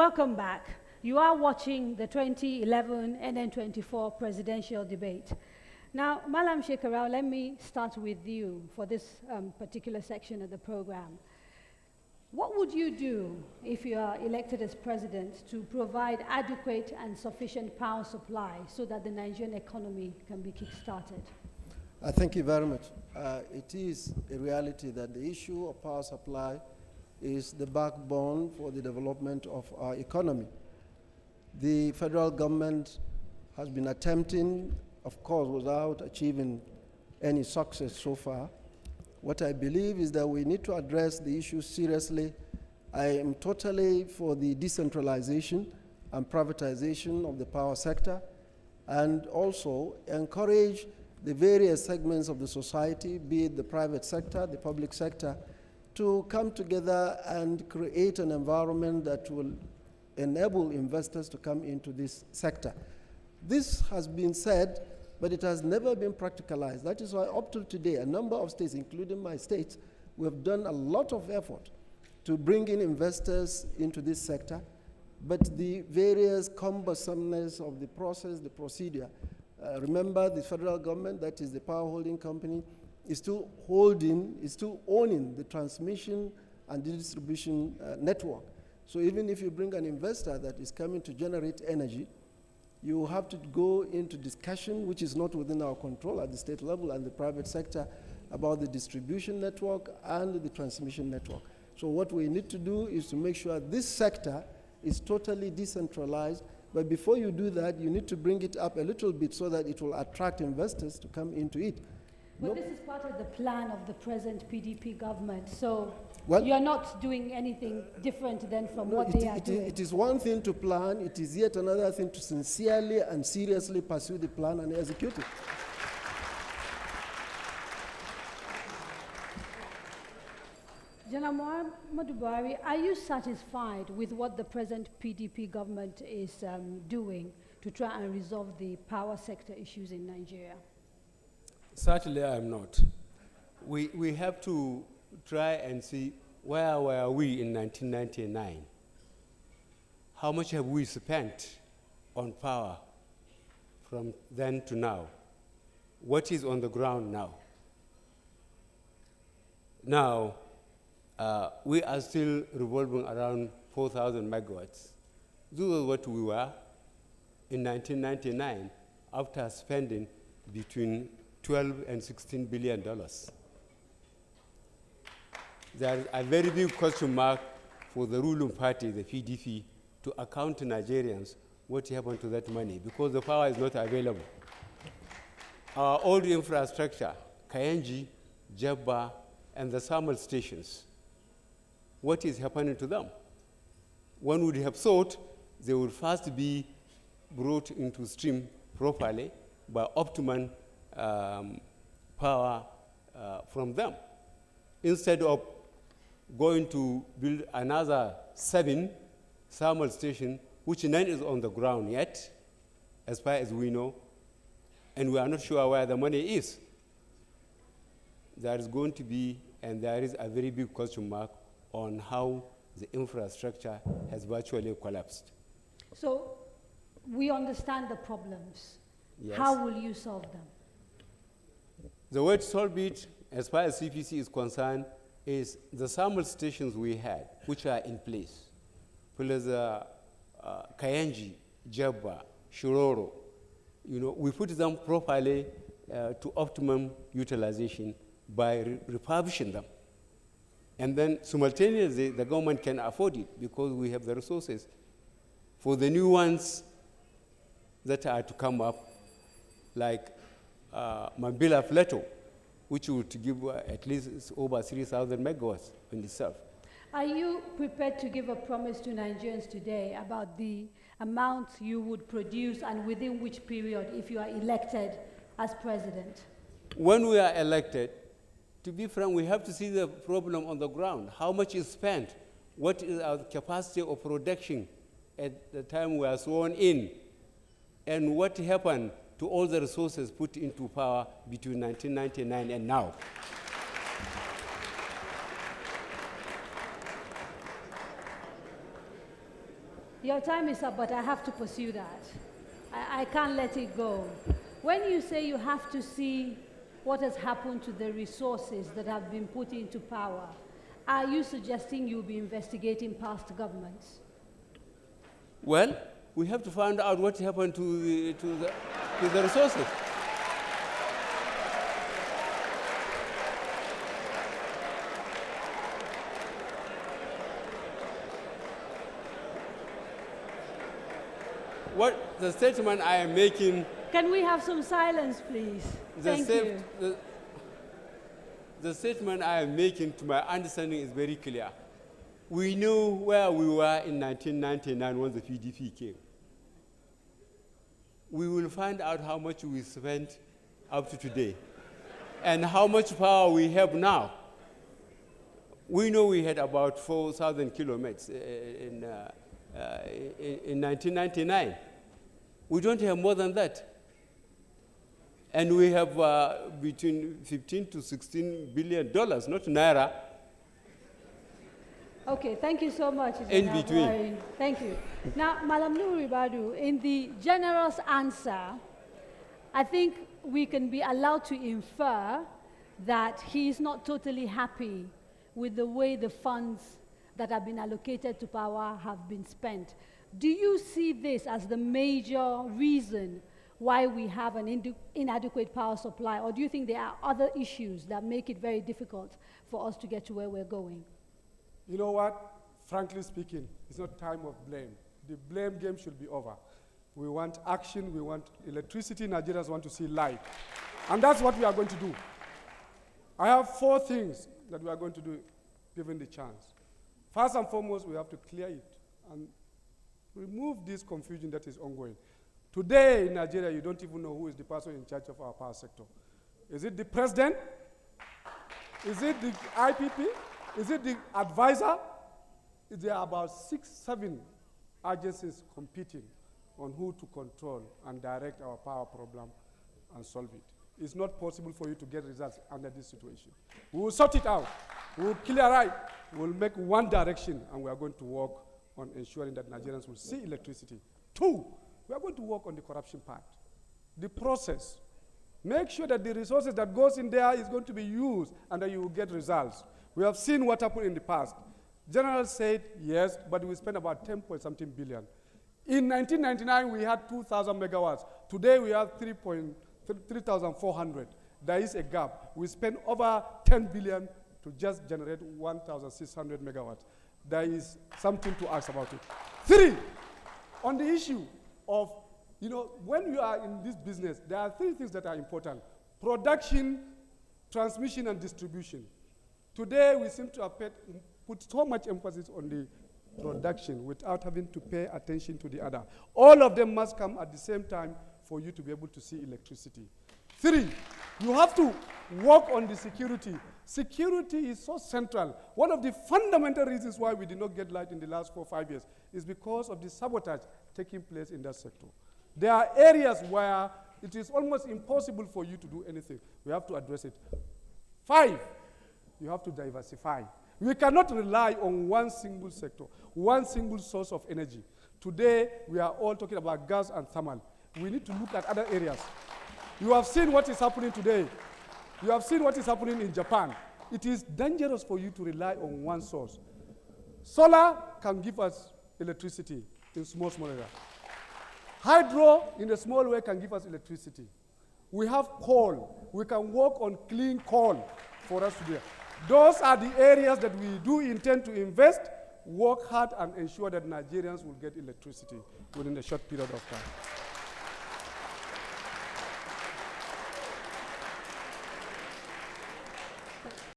Welcome back. You are watching the 2011 NN24 Presidential Debate. Now, Malam Shekarau, let me start with you for this particular section of the program. What would you do if you are elected as president to provide adequate and sufficient power supply so that the Nigerian economy can be kick-started? Thank you very much. It is a reality that the issue of power supply is the backbone for the development of our economy. The federal government has been attempting, of course, without achieving any success so far. What I believe is that we need to address the issue seriously. I am totally for the decentralization and privatization of the power sector, and also encourage the various segments of the society, be it the private sector, the public sector, to come together and create an environment that will enable investors to come into this sector. This has been said, but it has never been practicalized. That is why up till today, a number of states, including my state, we have done a lot of effort to bring in investors into this sector, but the various cumbersomeness of the process, the procedure. Remember, the federal government, that is the power holding company, is still owning the transmission and the distribution network. So even if you bring an investor that is coming to generate energy, you have to go into discussion, which is not within our control at the state level and the private sector, about the distribution network and the transmission network. So what we need to do is to make sure this sector is totally decentralized. But before you do that, you need to bring it up a little bit so that it will attract investors to come into it. But this is part of the plan of the present PDP government, so you're not doing anything different than from what they are doing. It is one thing to plan, it is yet another thing to sincerely and seriously pursue the plan and execute it. General Muhammadu Buhari, are you satisfied with what the present PDP government is doing to try and resolve the power sector issues in Nigeria? Certainly I am not. We have to try and see where were we in 1999. How much have we spent on power from then to now? What is on the ground now? Now, we are still revolving around 4,000 megawatts. This was what we were in 1999 after spending between $12 and $16 billion. There is a very big question mark for the ruling party, the PDP, to account to Nigerians what happened to that money, because the power is not available. Our old infrastructure, Kayenji, Jebba, and the thermal stations, what is happening to them? One would have thought they would first be brought into stream properly by optimum power from them, instead of going to build another 7 thermal stations, which none is on the ground yet, as far as we know, and we are not sure where the money is. There is going to be, and there is a very big question mark on how the infrastructure has virtually collapsed. So we understand the problems. Yes. How will you solve them? The way to solve it, as far as CPC is concerned, is the thermal stations we had, which are in place, plus Kayenji, Jebba, Shiroro. We put them properly to optimum utilization by refurbishing them. And then simultaneously, the government can afford it because we have the resources. For the new ones that are to come up, like Mambila Plateau, which would give at least over 3,000 megawatts in itself. Are you prepared to give a promise to Nigerians today about the amount you would produce and within which period if you are elected as president? When we are elected, to be frank, we have to see the problem on the ground. How much is spent? What is our capacity of production at the time we are sworn in? And what happened to all the resources put into power between 1999 and now? Your time is up, but I have to pursue that. I can't let it go. When you say you have to see what has happened to the resources that have been put into power, are you suggesting you'll be investigating past governments? Well, we have to find out what happened to the resources. What the statement I am making. Can we have some silence, please? Thank you. The statement I am making, to my understanding, is very clear. We knew where we were in 1999 when the PDP came. We will find out how much we spent up to today and how much power we have now. We know we had about 4,000 kilometers in 1999. We don't have more than that. And we have between 15 to 16 billion dollars, not naira. Okay, thank you so much. In between. Thank you. Now, Malam Nuribadu, in the general's answer, I think we can be allowed to infer that he is not totally happy with the way the funds that have been allocated to power have been spent. Do you see this as the major reason why we have an inadequate power supply, or do you think there are other issues that make it very difficult for us to get to where we're going? You know what? Frankly speaking, it's not time of blame. The blame game should be over. We want action, we want electricity, Nigerians want to see light. And that's what we are going to do. I have 4 things that we are going to do, given the chance. First and foremost, we have to clear it and remove this confusion that is ongoing. Today in Nigeria, you don't even know who is the person in charge of our power sector. Is it the president? Is it the IPP? Is it the advisor? There are about 6, 7 agencies competing on who to control and direct our power problem and solve it. It's not possible for you to get results under this situation. We will sort it out. We will clear it. We will make one direction, and we are going to work on ensuring that Nigerians will see electricity. 2, we are going to work on the corruption part. The process. Make sure that the resources that goes in there is going to be used and that you will get results. We have seen what happened in the past. General said yes, but we spent about 10-point-something billion. In 1999, we had 2,000 megawatts. Today, we have 3,400. There is a gap. We spent over 10 billion to just generate 1,600 megawatts. There is something to ask about it. 3, on the issue of, when you are in this business, there are 3 things that are important: production, transmission, and distribution. Today, we seem to have put so much emphasis on the production without having to pay attention to the other. All of them must come at the same time for you to be able to see electricity. 3, you have to work on the security. Security is so central. One of the fundamental reasons why we did not get light in the last 4 or 5 years is because of the sabotage taking place in that sector. There are areas where it is almost impossible for you to do anything. We have to address it. 5, you have to diversify. We cannot rely on one single sector, one single source of energy. Today, we are all talking about gas and thermal. We need to look at other areas. You have seen what is happening today. You have seen what is happening in Japan. It is dangerous for you to rely on one source. Solar can give us electricity in small areas. Hydro, in a small way, can give us electricity. We have coal. We can work on clean coal for us to do. Those are the areas that we do intend to invest, work hard, and ensure that Nigerians will get electricity within a short period of time.